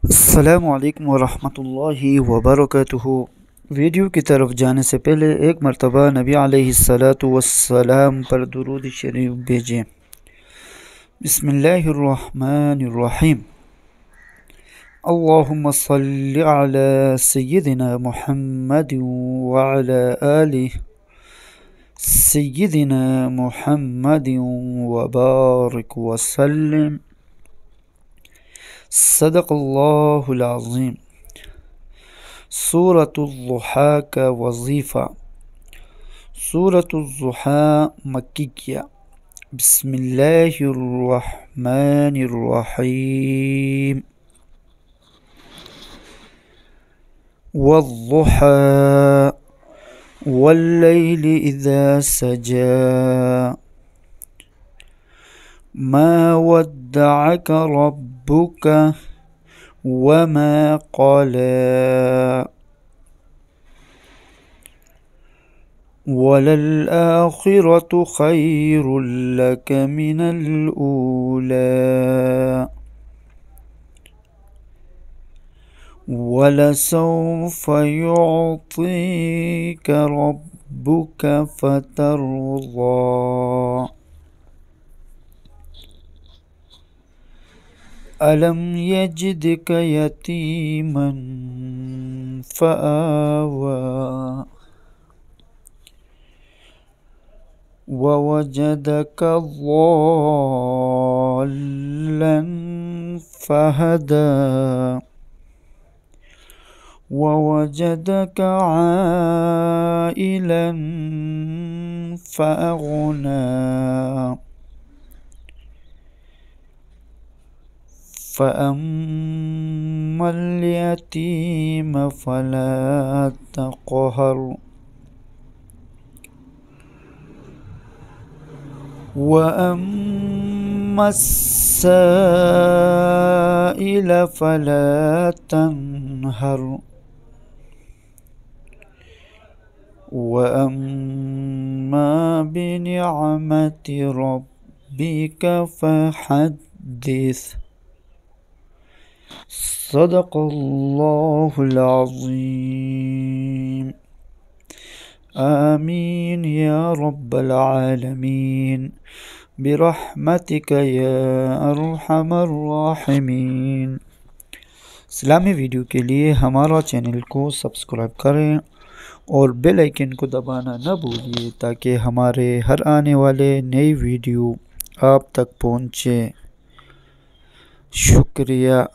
अस्सलामुअलैकुम वरहमतुल्लाहि वबरकातुहू। वीडियो की तरफ जाने से पहले एक मरतबा नबी अलैहिस्सलातु वस्सलाम पर दुरूद शरीफ भेजें। बिस्मिल्लाहिर्रहमानिर्रहीम। अल्लाहुम्मा सल्लि अला सय्यिदिना मुहम्मद व अला आलि सय्यिदिना मुहम्मद व बारिक व सल्लिम। सदक़ल्लाहुल अज़ीम। सूरतुल दुहा का वज़ीफ़ा। सूरतुल दुहा मक्किया। बिस्मिल्लाहिर्रहमानिर्रहीम। वद्दुहा वल्लैलि इज़ा सजा मा वद्दअक रब्बुक वमा क़ला वलल्आखिरतु खैरुल लक मिनल ऊला वलसौफ युअतीक रब्बुक फतर्दा। अलम यजिदक यतीमन फ़आवा ववजदक ज़ाल्लन फ़हदा ववजदक आइलन फ़अग़ना फ़अम्मल यतीम फ़ला तक़हर वअम्मस साइल फ़ला तन्हर वअम्मा बिनिअमति रब्बिक फ़हद्दिस। सदक़ल्लाहुल अज़ीम। आमीन या रब्बल आलमीन बिरहमतिक या अरहमर राहिमीन। इस्लामी वीडियो के लिए हमारा चैनल को सब्सक्राइब करें और बेल आइकन को दबाना न भूलिए ताकि हमारे हर आने वाले नई वीडियो आप तक पहुँचे। शुक्रिया।